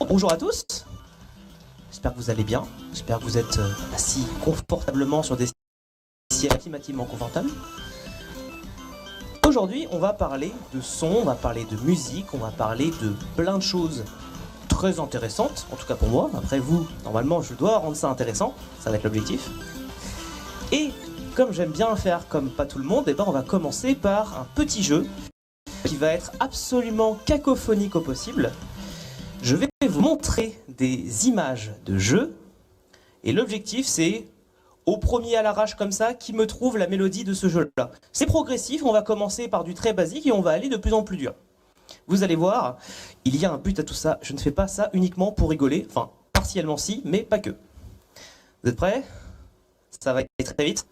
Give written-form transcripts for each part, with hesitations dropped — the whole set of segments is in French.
Bonjour à tous, j'espère que vous allez bien, j'espère que vous êtes assis confortablement sur des sièges climatisement confortables. Aujourd'hui, on va parler de son, on va parler de musique, on va parler de plein de choses très intéressantes, en tout cas pour moi. Après vous, normalement, je dois rendre ça intéressant, ça va être l'objectif. Et comme j'aime bien faire comme pas tout le monde, on va commencer par un petit jeu qui va être absolument cacophonique au possible. Je vais vous montrer des images de jeux et l'objectif c'est, au premier à l'arrache comme ça, qui me trouve la mélodie de ce jeu-là. C'est progressif, on va commencer par du très basique et on va aller de plus en plus dur. Vous allez voir, il y a un but à tout ça, je ne fais pas ça uniquement pour rigoler, enfin partiellement si, mais pas que. Vous êtes prêts? Ça va aller très vite.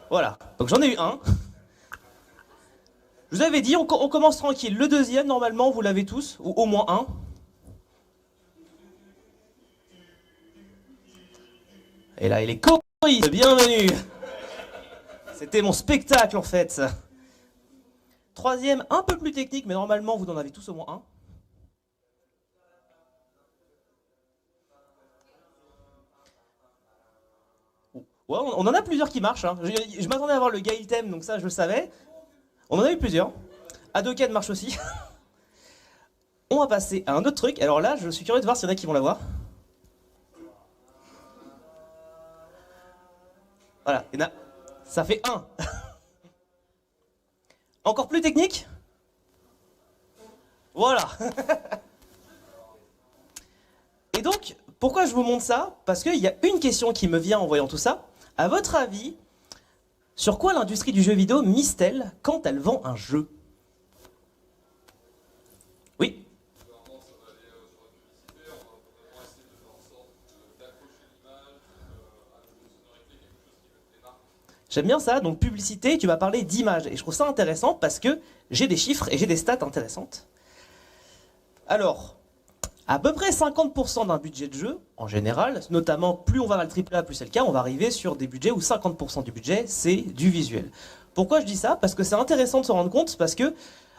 Voilà, donc j'en ai eu un. Je vous avais dit, on commence tranquille. Le deuxième, normalement, vous l'avez tous, ou au moins un. Et là, il est choriste, bienvenue. C'était mon spectacle, en fait. Troisième, un peu plus technique, mais normalement, vous en avez tous au moins un. Ouais, on en a plusieurs qui marchent. Hein. Je m'attendais à voir le Gail Theme, donc ça, je le savais. On en a eu plusieurs. Hadoken marche aussi. On va passer à un autre truc. Alors là, je suis curieux de voir s'il y en a qui vont l'avoir. Voilà, il y en a. Ça fait un. Encore plus technique? Voilà. Et donc, pourquoi je vous montre ça? Parce qu'il y a une question qui me vient en voyant tout ça. À votre avis, sur quoi l'industrie du jeu vidéo mise-t-elle quand elle vend un jeu? Oui. J'aime bien ça, donc publicité, tu vas parler d'image. Et je trouve ça intéressant parce que j'ai des chiffres et j'ai des stats intéressantes. Alors, à peu près 50% d'un budget de jeu, en général, notamment plus on va vers le AAA, plus c'est le cas, on va arriver sur des budgets où 50% du budget, c'est du visuel. Pourquoi je dis ça? Parce que c'est intéressant de se rendre compte, parce que,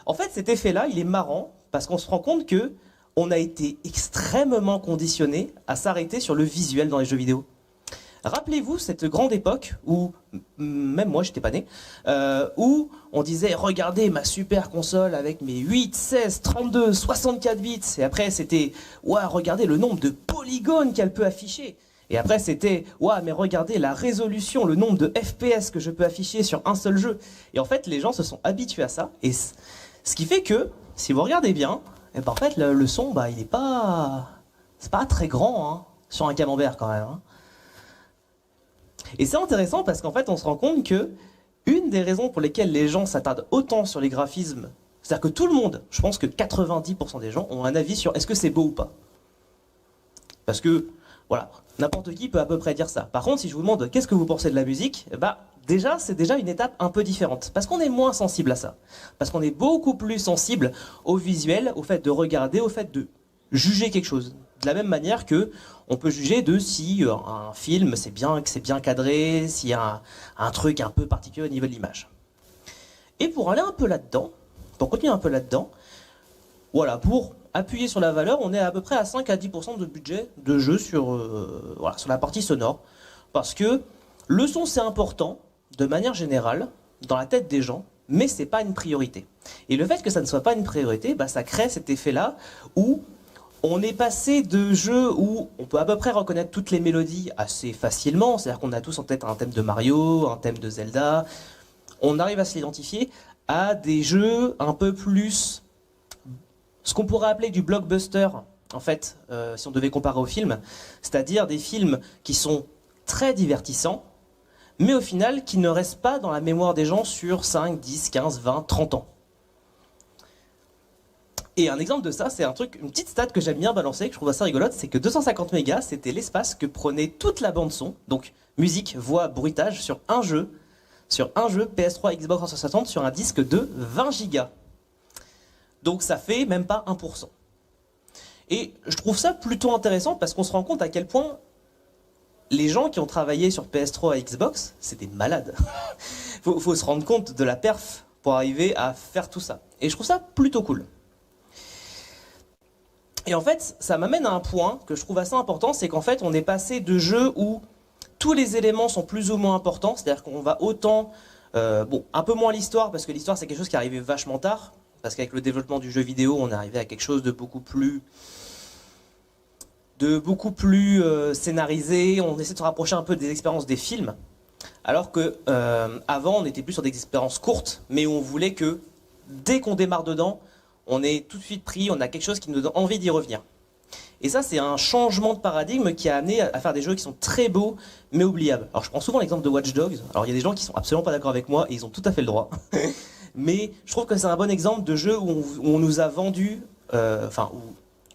en fait, cet effet-là, il est marrant, parce qu'on se rend compte que on a été extrêmement conditionné à s'arrêter sur le visuel dans les jeux vidéo. Rappelez-vous cette grande époque où, même moi j'étais pas né, où on disait regardez ma super console avec mes 8, 16, 32, 64 bits, et après c'était ouais, regardez le nombre de polygones qu'elle peut afficher, et après c'était ouais, mais regardez la résolution, le nombre de FPS que je peux afficher sur un seul jeu. Et en fait les gens se sont habitués à ça, et ce qui fait que si vous regardez bien, et ben en fait le son il est pas, c'est pas très grand hein, sur un camembert quand même. Hein. Et c'est intéressant parce qu'en fait on se rend compte que une des raisons pour lesquelles les gens s'attardent autant sur les graphismes, c'est-à-dire que tout le monde, je pense que 90% des gens ont un avis sur est-ce que c'est beau ou pas. Parce que, voilà, n'importe qui peut à peu près dire ça. Par contre, si je vous demande qu'est-ce que vous pensez de la musique, déjà, c'est déjà une étape un peu différente. Parce qu'on est moins sensible à ça. Parce qu'on est beaucoup plus sensible au visuel, au fait de regarder, au fait de juger quelque chose. De la même manière que on peut juger de si un film c'est bien cadré, s'il y a un truc un peu particulier au niveau de l'image. Et pour aller un peu là-dedans, pour continuer un peu là-dedans, voilà, pour appuyer sur la valeur, on est à peu près à 5 à 10% de budget de jeu sur, voilà, sur la partie sonore. Parce que le son c'est important, de manière générale, dans la tête des gens, mais c'est pas une priorité. Et le fait que ça ne soit pas une priorité, ça crée cet effet-là où on est passé de jeux où on peut à peu près reconnaître toutes les mélodies assez facilement, c'est-à-dire qu'on a tous en tête un thème de Mario, un thème de Zelda, on arrive à se l'identifier, à des jeux un peu plus, ce qu'on pourrait appeler du blockbuster, en fait, si on devait comparer aux films, c'est-à-dire des films qui sont très divertissants, mais au final qui ne restent pas dans la mémoire des gens sur 5, 10, 15, 20, 30 ans. Et un exemple de ça, c'est une petite stat que j'aime bien balancer, que je trouve assez rigolote, c'est que 250 mégas, c'était l'espace que prenait toute la bande son, donc musique, voix, bruitage, sur un jeu PS3, Xbox 360, sur un disque de 20 gigas. Donc ça fait même pas 1%. Et je trouve ça plutôt intéressant parce qu'on se rend compte à quel point les gens qui ont travaillé sur PS3 et Xbox, c'est des malades. faut se rendre compte de la perf pour arriver à faire tout ça. Et je trouve ça plutôt cool. Et en fait, ça m'amène à un point que je trouve assez important, c'est qu'en fait, on est passé de jeux où tous les éléments sont plus ou moins importants, c'est-à-dire qu'on va autant, bon, un peu moins l'histoire, parce que l'histoire c'est quelque chose qui est arrivé vachement tard, parce qu'avec le développement du jeu vidéo, on est arrivé à quelque chose de beaucoup plus scénarisé, on essaie de se rapprocher un peu des expériences des films, alors que avant on était plus sur des expériences courtes, mais où on voulait que dès qu'on démarre dedans, on est tout de suite pris, on a quelque chose qui nous donne envie d'y revenir. Et ça, c'est un changement de paradigme qui a amené à faire des jeux qui sont très beaux, mais oubliables. Alors, je prends souvent l'exemple de Watch Dogs. Alors, il y a des gens qui sont absolument pas d'accord avec moi, et ils ont tout à fait le droit. Mais je trouve que c'est un bon exemple de jeu où on nous a vendu, où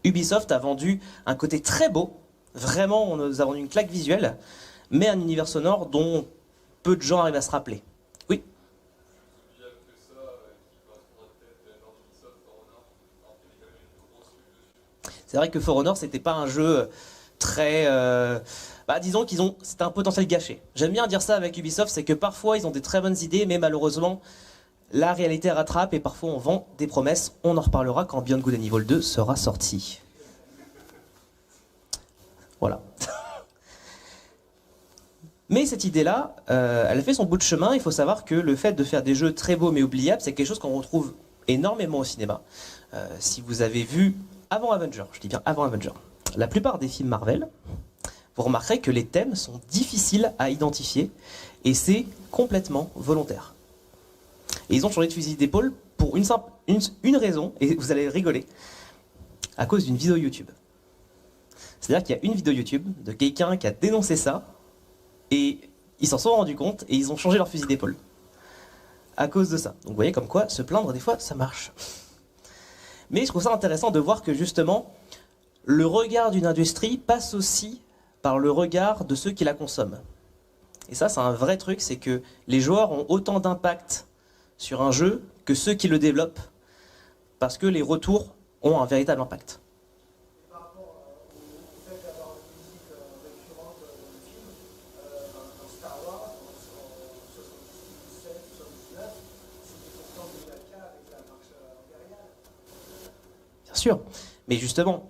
Ubisoft a vendu un côté très beau. Vraiment, on nous a vendu une claque visuelle, mais un univers sonore dont peu de gens arrivent à se rappeler. Oui. C'est vrai que For Honor, c'était pas un jeu très... disons c'était un potentiel gâché. J'aime bien dire ça avec Ubisoft, c'est que parfois ils ont des très bonnes idées, mais malheureusement, la réalité rattrape et parfois on vend des promesses. On en reparlera quand Beyond Good and Evil 2 sera sorti. Voilà. Mais cette idée-là, elle a fait son bout de chemin. Il faut savoir que le fait de faire des jeux très beaux mais oubliables, c'est quelque chose qu'on retrouve énormément au cinéma. Si vous avez vu avant Avenger, je dis bien avant Avenger, la plupart des films Marvel, vous remarquerez que les thèmes sont difficiles à identifier et c'est complètement volontaire. Et ils ont changé de fusil d'épaule pour une raison, et vous allez rigoler, à cause d'une vidéo YouTube. C'est-à-dire qu'il y a une vidéo YouTube de quelqu'un qui a dénoncé ça, et ils s'en sont rendus compte, et ils ont changé leur fusil d'épaule. À cause de ça. Donc vous voyez comme quoi, se plaindre des fois, ça marche. Mais je trouve ça intéressant de voir que justement, le regard d'une industrie passe aussi par le regard de ceux qui la consomment. Et ça, c'est un vrai truc, c'est que les joueurs ont autant d'impact sur un jeu que ceux qui le développent, parce que les retours ont un véritable impact. Par rapport au fait d'avoir une musique récurrente dans le film, dans Star Wars, en 77, 79, c'était pourtant déjà le cas avec la marche impériale. Bien sûr, mais justement,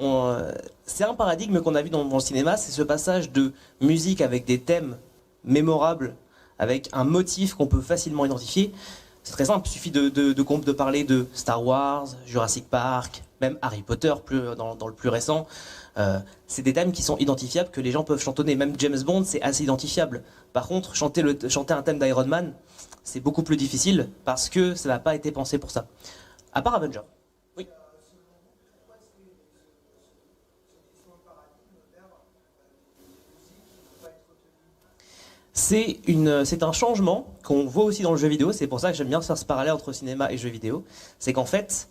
c'est un paradigme qu'on a vu dans le cinéma, c'est ce passage de musique avec des thèmes mémorables, avec un motif qu'on peut facilement identifier. C'est très simple, il suffit de parler de Star Wars, Jurassic Park, même Harry Potter dans le plus récent. C'est des thèmes qui sont identifiables, que les gens peuvent chantonner. Même James Bond, c'est assez identifiable. Par contre, chanter un thème d'Iron Man, c'est beaucoup plus difficile parce que ça n'a pas été pensé pour ça. À part Avenger. Oui. C'est un changement qu'on voit aussi dans le jeu vidéo, c'est pour ça que j'aime bien faire ce parallèle entre cinéma et jeu vidéo. C'est qu'en fait,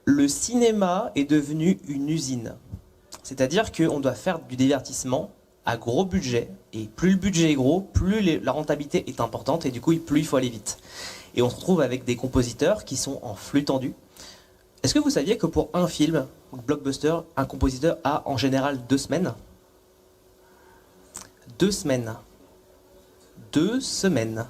le cinéma est devenu une usine. C'est-à-dire qu'on doit faire du divertissement à gros budget, et plus le budget est gros, plus la rentabilité est importante, et du coup, plus il faut aller vite. Et on se retrouve avec des compositeurs qui sont en flux tendu. Est-ce que vous saviez que pour un film, blockbuster, un compositeur a en général 2 semaines ? 2 semaines. 2 semaines.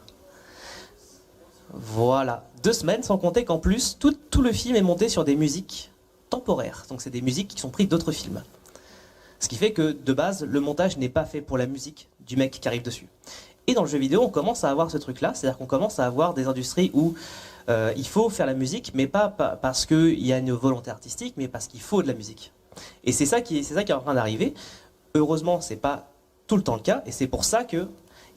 Voilà. 2 semaines, sans compter qu'en plus, tout le film est monté sur des musiques temporaires. Donc c'est des musiques qui sont prises d'autres films. Ce qui fait que, de base, le montage n'est pas fait pour la musique du mec qui arrive dessus. Et dans le jeu vidéo, on commence à avoir ce truc-là, c'est-à-dire qu'on commence à avoir des industries où il faut faire la musique, mais pas parce qu'il y a une volonté artistique, mais parce qu'il faut de la musique. Et c'est ça qui est en train d'arriver. Heureusement, c'est pas tout le temps le cas, et c'est pour ça que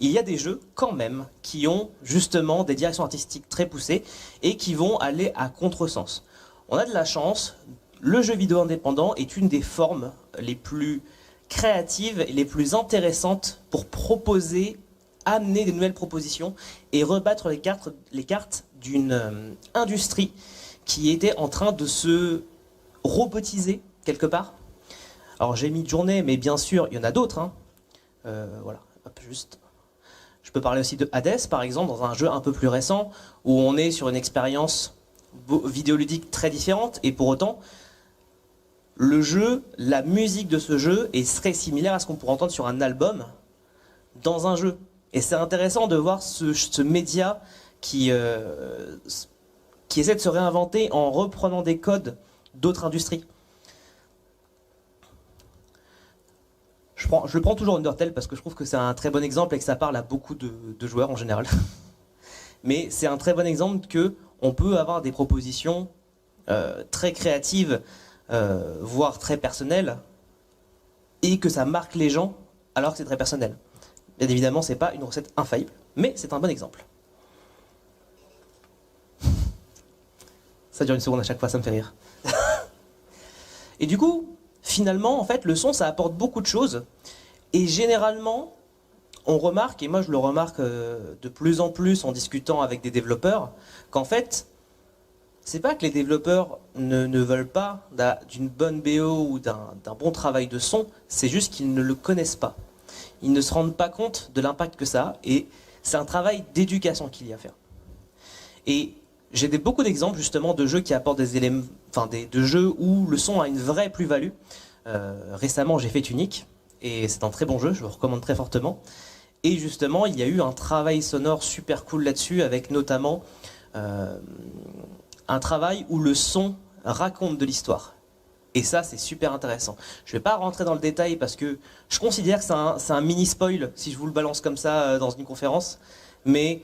il y a des jeux quand même qui ont justement des directions artistiques très poussées et qui vont aller à contresens. On a de la chance, le jeu vidéo indépendant est une des formes les plus créatives et les plus intéressantes pour proposer, amener des nouvelles propositions et rebattre les cartes d'une industrie qui était en train de se robotiser quelque part. Alors j'ai mis Journée, mais bien sûr, il y en a d'autres. Hein. Voilà, hop, juste. Je peux parler aussi de Hades, par exemple, dans un jeu un peu plus récent, où on est sur une expérience vidéoludique très différente, et pour autant, le jeu, la musique de ce jeu serait similaire à ce qu'on pourrait entendre sur un album dans un jeu. Et c'est intéressant de voir ce média qui essaie de se réinventer en reprenant des codes d'autres industries. Je le prends toujours Undertale parce que je trouve que c'est un très bon exemple et que ça parle à beaucoup de joueurs en général. Mais c'est un très bon exemple que on peut avoir des propositions très créatives, voire très personnelles, et que ça marque les gens alors que c'est très personnel. Bien évidemment, c'est pas une recette infaillible, mais c'est un bon exemple. Ça dure une seconde à chaque fois, ça me fait rire. Et du coup, finalement, en fait, le son, ça apporte beaucoup de choses. Et généralement, on remarque, et moi je le remarque de plus en plus en discutant avec des développeurs, qu'en fait, c'est pas que les développeurs ne veulent pas d'une bonne BO ou d'un bon travail de son, c'est juste qu'ils ne le connaissent pas. Ils ne se rendent pas compte de l'impact que ça a, et c'est un travail d'éducation qu'il y a à faire. Et j'ai beaucoup d'exemples justement de jeux qui apportent des éléments, enfin de jeux où le son a une vraie plus-value. Récemment, j'ai fait Tunic, et c'est un très bon jeu, je vous recommande très fortement. Et justement, il y a eu un travail sonore super cool là-dessus, avec notamment un travail où le son raconte de l'histoire. Et ça, c'est super intéressant. Je ne vais pas rentrer dans le détail parce que je considère que c'est un mini spoil si je vous le balance comme ça dans une conférence. Mais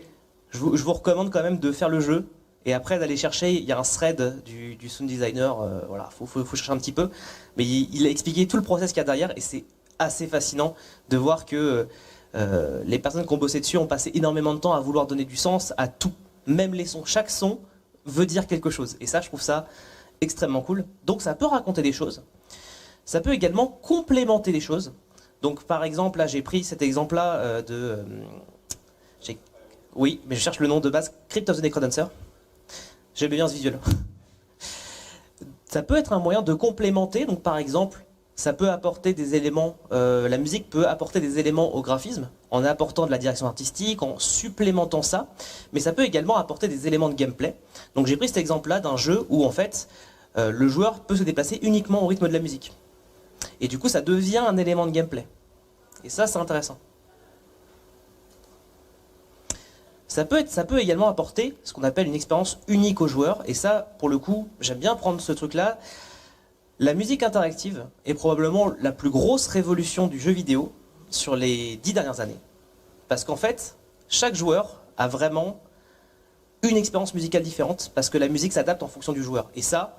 je vous recommande quand même de faire le jeu. Et après d'aller chercher, il y a un thread du sound designer, voilà, faut chercher un petit peu. Mais il a expliqué tout le process qu'il y a derrière et c'est assez fascinant de voir que les personnes qui ont bossé dessus ont passé énormément de temps à vouloir donner du sens à tout, même les sons. Chaque son veut dire quelque chose. Et ça, je trouve ça extrêmement cool. Donc ça peut raconter des choses. Ça peut également complémenter les choses. Donc par exemple, là j'ai pris cet exemple-là oui, mais je cherche le nom de base, Crypt of the Necrodancer. J'aime bien ce visuel. Ça peut être un moyen de complémenter, donc par exemple, ça peut apporter des éléments, la musique peut apporter des éléments au graphisme, en apportant de la direction artistique, en supplémentant ça, mais ça peut également apporter des éléments de gameplay. Donc j'ai pris cet exemple-là d'un jeu où en fait, le joueur peut se déplacer uniquement au rythme de la musique. Et du coup, ça devient un élément de gameplay. Et ça, c'est intéressant. Ça peut également apporter ce qu'on appelle une expérience unique aux joueurs, et ça, pour le coup, j'aime bien prendre ce truc-là. La musique interactive est probablement la plus grosse révolution du jeu vidéo sur les 10 dernières années. Parce qu'en fait, chaque joueur a vraiment une expérience musicale différente, parce que la musique s'adapte en fonction du joueur. Et ça,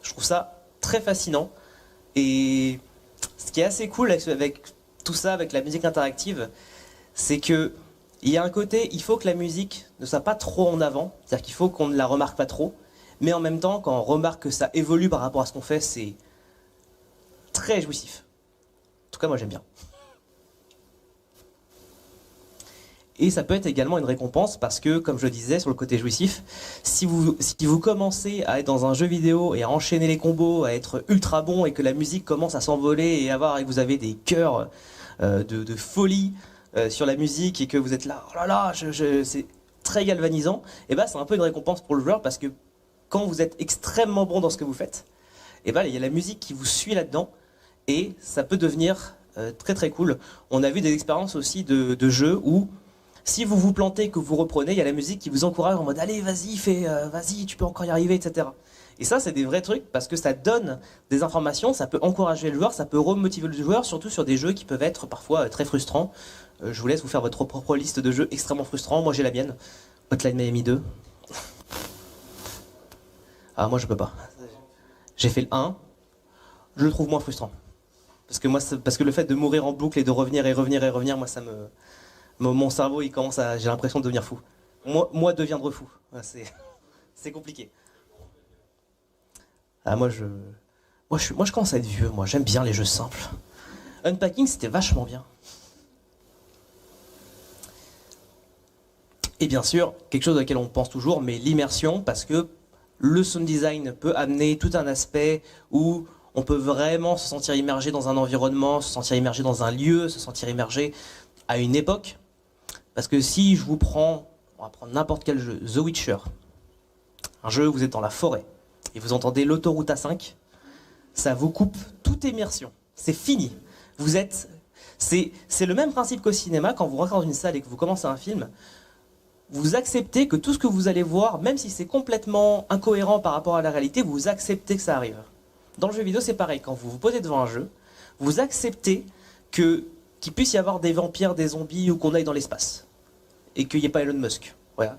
je trouve ça très fascinant. Et ce qui est assez cool avec tout ça, avec la musique interactive, c'est que il y a un côté, il faut que la musique ne soit pas trop en avant, c'est-à-dire qu'il faut qu'on ne la remarque pas trop, mais en même temps, quand on remarque que ça évolue par rapport à ce qu'on fait, c'est très jouissif. En tout cas, moi j'aime bien. Et ça peut être également une récompense parce que, comme je le disais, sur le côté jouissif, si vous commencez à être dans un jeu vidéo et à enchaîner les combos, à être ultra bon et que la musique commence à s'envoler et vous avez des chœurs de folie, sur la musique et que vous êtes là, oh là là, c'est très galvanisant, et bah c'est un peu une récompense pour le joueur parce que quand vous êtes extrêmement bon dans ce que vous faites, et bah il y a la musique qui vous suit là-dedans et ça peut devenir très très cool. On a vu des expériences aussi de jeux où si vous vous plantez, que vous reprenez, il y a la musique qui vous encourage en mode allez vas-y, vas-y, tu peux encore y arriver, etc. Et ça, c'est des vrais trucs parce que ça donne des informations, ça peut encourager le joueur, ça peut remotiver le joueur, surtout sur des jeux qui peuvent être parfois très frustrants. Je vous laisse vous faire votre propre liste de jeux extrêmement frustrants. Moi, j'ai la mienne. Hotline Miami 2. Ah, moi, je peux pas. J'ai fait le 1. Je le trouve moins frustrant. Parce que le fait de mourir en boucle et de revenir et revenir et revenir, moi, mon cerveau, il commence à... J'ai l'impression de devenir fou. Moi deviendre fou. C'est compliqué. Ah, moi, je commence à être vieux, moi. J'aime bien les jeux simples. Unpacking, c'était vachement bien. Et bien sûr, quelque chose auquel on pense toujours, mais l'immersion, parce que le sound design peut amener tout un aspect où on peut vraiment se sentir immergé dans un environnement, se sentir immergé dans un lieu, se sentir immergé à une époque. Parce que si je vous prends, on va prendre n'importe quel jeu, The Witcher, un jeu où vous êtes dans la forêt, et vous entendez l'autoroute A5, ça vous coupe toute immersion. C'est fini. C'est le même principe qu'au cinéma, quand vous rentrez dans une salle et que vous commencez un film, vous acceptez que tout ce que vous allez voir, même si c'est complètement incohérent par rapport à la réalité, vous acceptez que ça arrive. Dans le jeu vidéo, c'est pareil. Quand vous vous posez devant un jeu, vous acceptez qu'il puisse y avoir des vampires, des zombies ou qu'on aille dans l'espace. Et qu'il n'y ait pas Elon Musk. Voilà.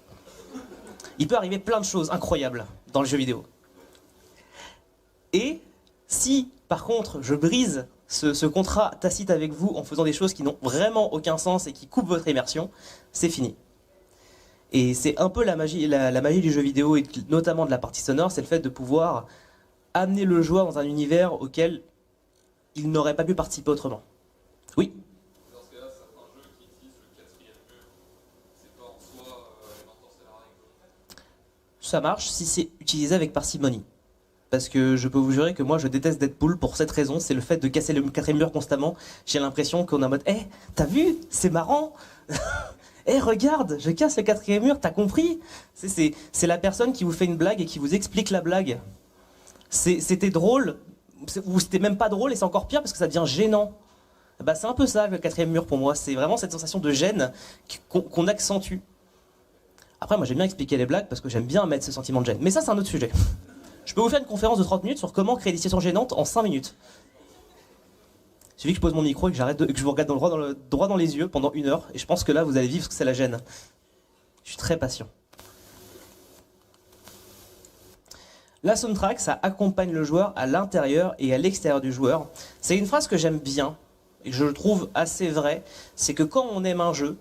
Il peut arriver plein de choses incroyables dans le jeu vidéo. Et si, par contre, je brise ce contrat tacite avec vous en faisant des choses qui n'ont vraiment aucun sens et qui coupent votre immersion, c'est fini. Et c'est un peu la magie, la magie du jeu vidéo, et notamment de la partie sonore, c'est le fait de pouvoir amener le joueur dans un univers auquel il n'aurait pas pu participer autrement. Oui. Dans ce cas-là, certains jeux qui utilisent le quatrième mur, c'est pas en soi une entorse à la règle. Ça marche si c'est utilisé avec parcimonie. Parce que je peux vous jurer que moi je déteste Deadpool pour cette raison, c'est le fait de casser le quatrième mur constamment. J'ai l'impression qu'on est en mode t'as vu, c'est marrant. Regarde, je casse le quatrième mur, t'as compris? C'est la personne qui vous fait une blague et qui vous explique la blague. C'était drôle, ou c'était même pas drôle, et c'est encore pire parce que ça devient gênant. Bah, c'est un peu ça le quatrième mur pour moi, c'est vraiment cette sensation de gêne qu'on accentue. Après moi j'aime bien expliquer les blagues parce que j'aime bien mettre ce sentiment de gêne, mais ça c'est un autre sujet. Je peux vous faire une conférence de 30 minutes sur comment créer des situations gênantes en 5 minutes. Il suffit que je pose mon micro et que je vous regarde droit dans les yeux pendant 1 heure, et je pense que là vous allez vivre ce que c'est la gêne. Je suis très patient. La soundtrack, ça accompagne le joueur à l'intérieur et à l'extérieur du joueur. C'est une phrase que j'aime bien, et que je trouve assez vraie, c'est que quand on aime un jeu,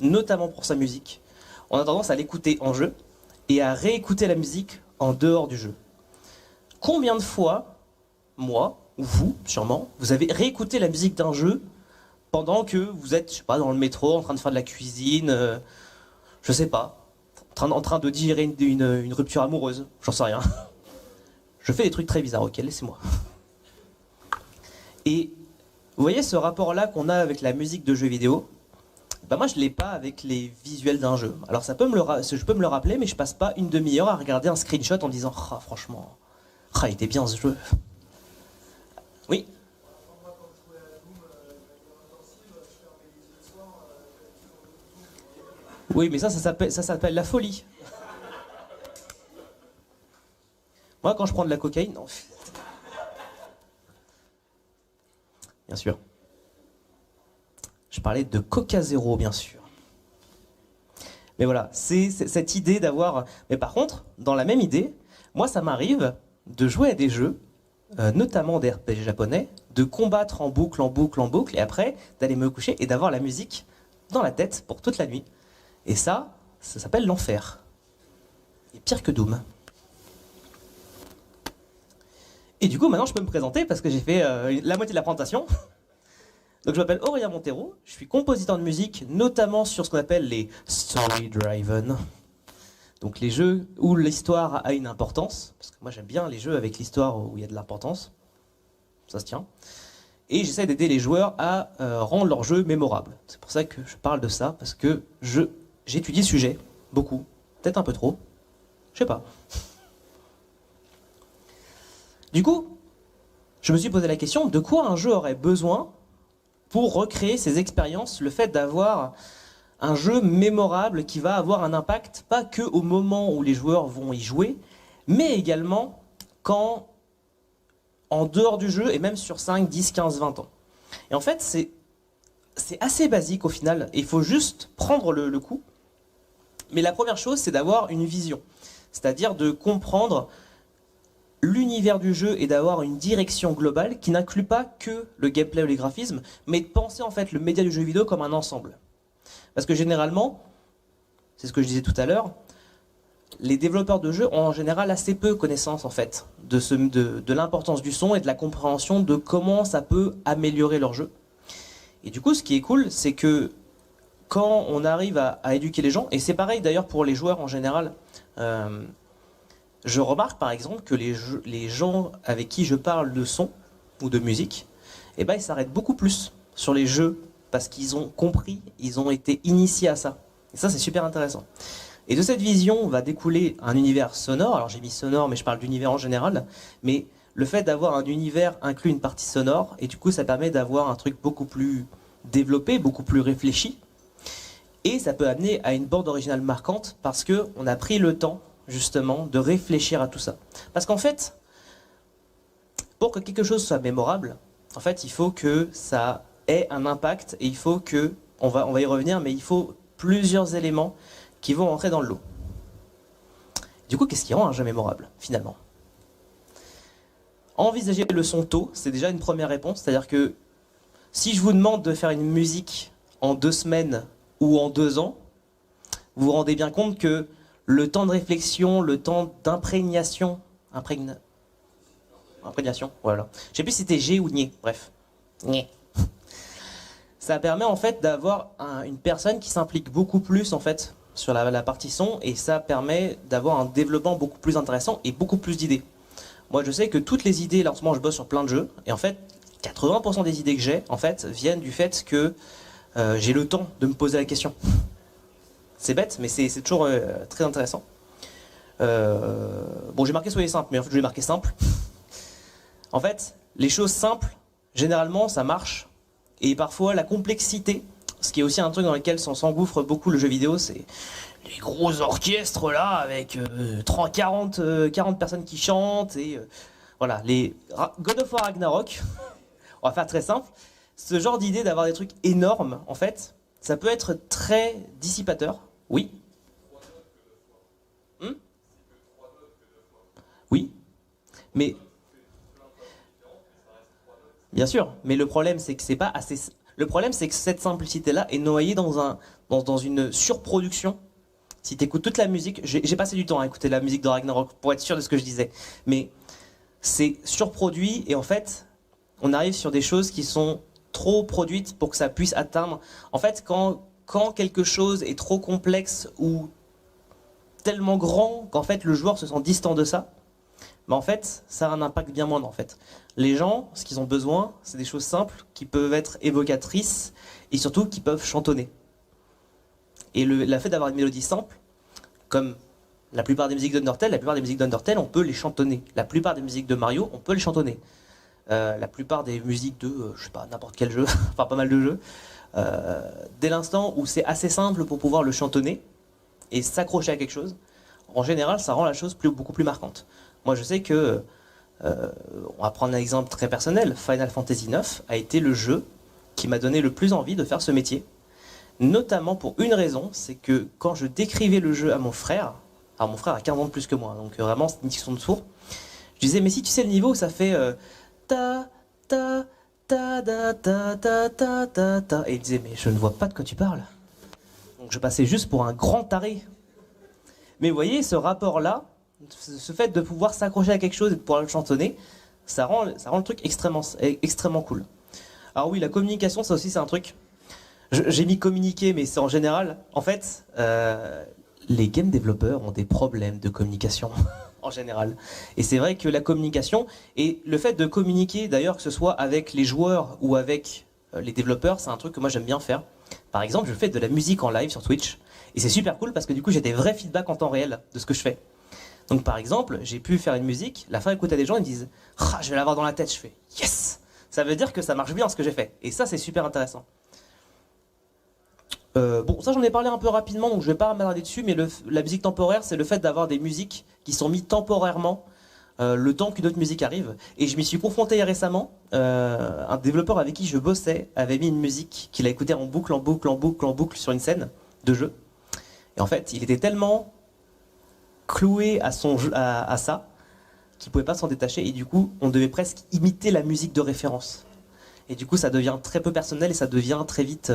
notamment pour sa musique, on a tendance à l'écouter en jeu, et à réécouter la musique en dehors du jeu. Combien de fois, moi, ou vous, sûrement, vous avez réécouté la musique d'un jeu pendant que vous êtes, je sais pas, dans le métro, en train de faire de la cuisine, je sais pas, en train de digérer une rupture amoureuse, j'en sais rien. Je fais des trucs très bizarres, ok, laissez-moi. Et vous voyez ce rapport-là qu'on a avec la musique de jeux vidéo, bah moi je l'ai pas avec les visuels d'un jeu. Alors je peux me le rappeler, mais je passe pas une demi-heure à regarder un screenshot en disant « Ah franchement, il était bien ce jeu ». Oui. Moi, quand je jouais à la Doom de manière intensive, je fermais les yeux le soir, j'avais toujours le Doom. Oui, mais ça s'appelle la folie. Moi, quand je prends de la cocaïne, non. Bien sûr. Je parlais de Coca Zéro, bien sûr. Mais voilà, c'est cette idée d'avoir... Mais par contre, dans la même idée, moi, ça m'arrive de jouer à des jeux, notamment des RPG japonais, de combattre en boucle, en boucle, en boucle, et après, d'aller me coucher et d'avoir la musique dans la tête pour toute la nuit. Et ça s'appelle l'enfer. Et pire que Doom. Et du coup, maintenant, je peux me présenter parce que j'ai fait la moitié de la présentation. Donc, je m'appelle Aurélien Montero, je suis compositeur de musique, notamment sur ce qu'on appelle les story-driven. Donc, les jeux où l'histoire a une importance, parce que moi, j'aime bien les jeux avec l'histoire où il y a de l'importance. Ça se tient. Et j'essaie d'aider les joueurs à rendre leur jeu mémorable. C'est pour ça que je parle de ça, parce que j'étudie le sujet, beaucoup, peut-être un peu trop, je sais pas. Du coup, je me suis posé la question, de quoi un jeu aurait besoin pour recréer ces expériences, le fait d'avoir un jeu mémorable qui va avoir un impact, pas que au moment où les joueurs vont y jouer, mais également quand, en dehors du jeu, et même sur 5, 10, 15, 20 ans. Et en fait, c'est assez basique au final, et il faut juste prendre le coup. Mais la première chose, c'est d'avoir une vision, c'est-à-dire de comprendre l'univers du jeu et d'avoir une direction globale qui n'inclut pas que le gameplay ou les graphismes, mais de penser en fait le média du jeu vidéo comme un ensemble. Parce que généralement, c'est ce que je disais tout à l'heure, les développeurs de jeux ont en général assez peu connaissance en fait de l'importance du son et de la compréhension de comment ça peut améliorer leur jeu. Et du coup, ce qui est cool, c'est que quand on arrive à éduquer les gens, et c'est pareil d'ailleurs pour les joueurs en général, je remarque par exemple que les gens avec qui je parle de son ou de musique, eh ben, ils s'arrêtent beaucoup plus sur les jeux parce qu'ils ont compris, ils ont été initiés à ça. Et ça, c'est super intéressant. Et de cette vision va découler un univers sonore. Alors j'ai mis sonore, mais je parle d'univers en général. Mais le fait d'avoir un univers inclut une partie sonore, et du coup, ça permet d'avoir un truc beaucoup plus développé, beaucoup plus réfléchi. Et ça peut amener à une bande originale marquante parce qu'on a pris le temps justement de réfléchir à tout ça. Parce qu'en fait, pour que quelque chose soit mémorable, en fait, il faut que ça ait un impact et il faut que, on va y revenir, mais il faut plusieurs éléments qui vont rentrer dans le lot. Du coup, qu'est-ce qui rend un jeu mémorable, finalement? Envisager le son tôt, c'est déjà une première réponse, c'est-à-dire que si je vous demande de faire une musique en 2 semaines ou en 2 ans, vous vous rendez bien compte que le temps de réflexion, le temps d'imprégnation, imprégnation, voilà. Je sais plus si c'était G ou Nié, bref. Nié. Ça permet en fait d'avoir une personne qui s'implique beaucoup plus en fait sur la partie son et ça permet d'avoir un développement beaucoup plus intéressant et beaucoup plus d'idées. Moi je sais que toutes les idées, là en ce moment je bosse sur plein de jeux et en fait 80% des idées que j'ai en fait viennent du fait que j'ai le temps de me poser la question. C'est bête mais c'est toujours très intéressant. Bon j'ai marqué soyez simple mais en fait je vais marquer simple. En fait les choses simples généralement ça marche et parfois la complexité, ce qui est aussi un truc dans lequel s'engouffre beaucoup le jeu vidéo, c'est les gros orchestres là avec 40 personnes qui chantent et voilà, les God of War Ragnarok, on va faire très simple, ce genre d'idée d'avoir des trucs énormes en fait, ça peut être très dissipateur, oui. Oui, mais bien sûr, mais le problème c'est que c'est pas assez. Le problème c'est que cette simplicité-là est noyée dans une surproduction. Si tu écoutes toute la musique, j'ai passé du temps à écouter la musique de Ragnarok pour être sûr de ce que je disais, mais c'est surproduit et en fait, on arrive sur des choses qui sont trop produites pour que ça puisse atteindre. En fait, quand quelque chose est trop complexe ou tellement grand qu'en fait le joueur se sent distant de ça, mais en fait, ça a un impact bien moindre en fait. Les gens, ce qu'ils ont besoin, c'est des choses simples qui peuvent être évocatrices et surtout qui peuvent chantonner. Et le fait d'avoir une mélodie simple, comme la plupart des musiques d'Undertale, on peut les chantonner. La plupart des musiques de Mario, on peut les chantonner. La plupart des musiques de, je sais pas, n'importe quel jeu, enfin pas mal de jeux, dès l'instant où c'est assez simple pour pouvoir le chantonner et s'accrocher à quelque chose, en général, ça rend la chose beaucoup plus marquante. Moi, je sais que, on va prendre un exemple très personnel, Final Fantasy IX a été le jeu qui m'a donné le plus envie de faire ce métier. Notamment pour une raison, c'est que quand je décrivais le jeu à mon frère, alors mon frère a 15 ans de plus que moi, donc vraiment c'est une discussion de sourd, je disais mais si tu sais le niveau où ça fait ta ta ta ta ta ta ta ta ta, et il disait mais je ne vois pas de quoi tu parles. Donc je passais juste pour un grand taré. Mais vous voyez ce rapport-là, ce fait de pouvoir s'accrocher à quelque chose et de pouvoir le chantonner, ça rend le truc extrêmement cool. Alors oui, la communication, ça aussi c'est un truc. J'ai mis communiquer, mais c'est en général. En fait, les game développeurs ont des problèmes de communication, en général. Et c'est vrai que la communication, et le fait de communiquer, d'ailleurs, que ce soit avec les joueurs ou avec les développeurs, c'est un truc que moi j'aime bien faire. Par exemple, je fais de la musique en live sur Twitch, et c'est super cool parce que du coup j'ai des vrais feedbacks en temps réel de ce que je fais. Donc par exemple, j'ai pu faire une musique, la faire écouter à des gens, ils me disent « Ah, je vais l'avoir dans la tête », je fais « Yes !» Ça veut dire que ça marche bien ce que j'ai fait, et ça c'est super intéressant. Bon, ça j'en ai parlé un peu rapidement, donc je vais pas m'attarder dessus, mais la musique temporaire, c'est le fait d'avoir des musiques qui sont mises temporairement le temps qu'une autre musique arrive. Et je m'y suis confronté récemment, un développeur avec qui je bossais avait mis une musique qu'il a écoutée en boucle, en boucle, en boucle, en boucle sur une scène de jeu. Et en fait, il était tellement cloué à ça qu'il pouvait pas s'en détacher, et du coup, on devait presque imiter la musique de référence. Et du coup, ça devient très peu personnel et ça devient très vite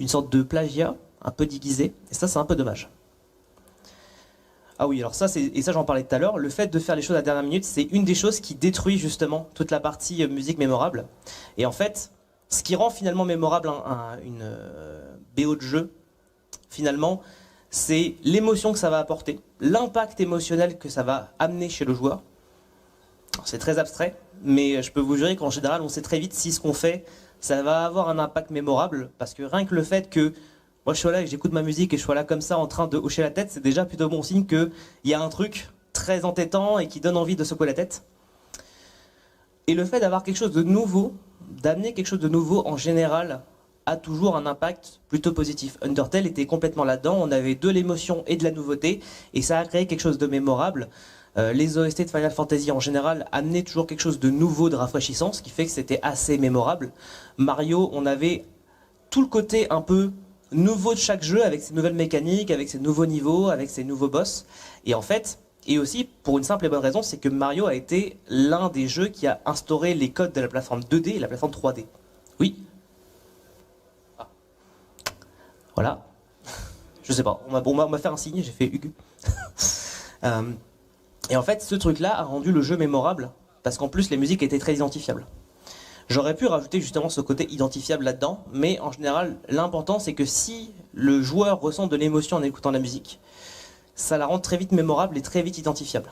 une sorte de plagiat un peu déguisé, et ça c'est un peu dommage. Ah oui, alors ça, et ça j'en parlais tout à l'heure, le fait de faire les choses à la dernière minute, c'est une des choses qui détruit justement toute la partie musique mémorable. Et en fait, ce qui rend finalement mémorable une BO de jeu, finalement, c'est l'émotion que ça va apporter, l'impact émotionnel que ça va amener chez le joueur. C'est très abstrait, mais je peux vous jurer qu'en général, on sait très vite si ce qu'on fait, ça va avoir un impact mémorable, parce que rien que le fait que moi je sois là et que j'écoute ma musique et je sois là comme ça en train de hocher la tête, c'est déjà plutôt bon signe qu'il y a un truc très entêtant et qui donne envie de secouer la tête. Et le fait d'avoir quelque chose de nouveau, d'amener quelque chose de nouveau en général, a toujours un impact plutôt positif. Undertale était complètement là-dedans, on avait de l'émotion et de la nouveauté, et ça a créé quelque chose de mémorable. Les OST de Final Fantasy en général amenaient toujours quelque chose de nouveau, de rafraîchissant, ce qui fait que c'était assez mémorable. Mario, on avait tout le côté un peu nouveau de chaque jeu, avec ses nouvelles mécaniques, avec ses nouveaux niveaux, avec ses nouveaux boss. Et en fait, et aussi pour une simple et bonne raison, c'est que Mario a été l'un des jeux qui a instauré les codes de la plateforme 2D et la plateforme 3D. Oui. Ah. Voilà. Je sais pas, on m'a fait un signe, j'ai fait Hugo. Et en fait, ce truc-là a rendu le jeu mémorable, parce qu'en plus, les musiques étaient très identifiables. J'aurais pu rajouter justement ce côté identifiable là-dedans, mais en général, l'important c'est que si le joueur ressent de l'émotion en écoutant la musique, ça la rend très vite mémorable et très vite identifiable.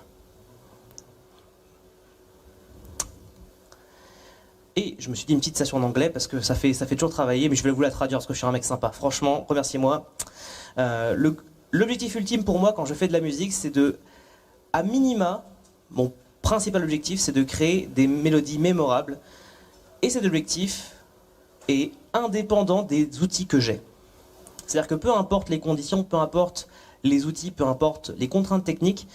Et je me suis dit une petite citation en anglais, parce que ça fait toujours travailler, mais je vais vous la traduire parce que je suis un mec sympa. Franchement, remerciez-moi. L'objectif ultime pour moi quand je fais de la musique, c'est de, à minima, mon principal objectif, c'est de créer des mélodies mémorables. Et cet objectif est indépendant des outils que j'ai. C'est-à-dire que peu importe les conditions, peu importe les outils, peu importe les contraintes techniques,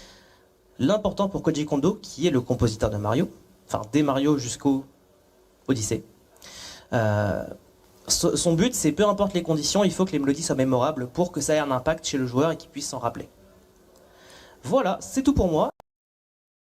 l'important pour Koji Kondo, qui est le compositeur de Mario, enfin des Mario jusqu'au Odyssey, son but c'est peu importe les conditions, il faut que les mélodies soient mémorables pour que ça ait un impact chez le joueur et qu'il puisse s'en rappeler. Voilà, c'est tout pour moi.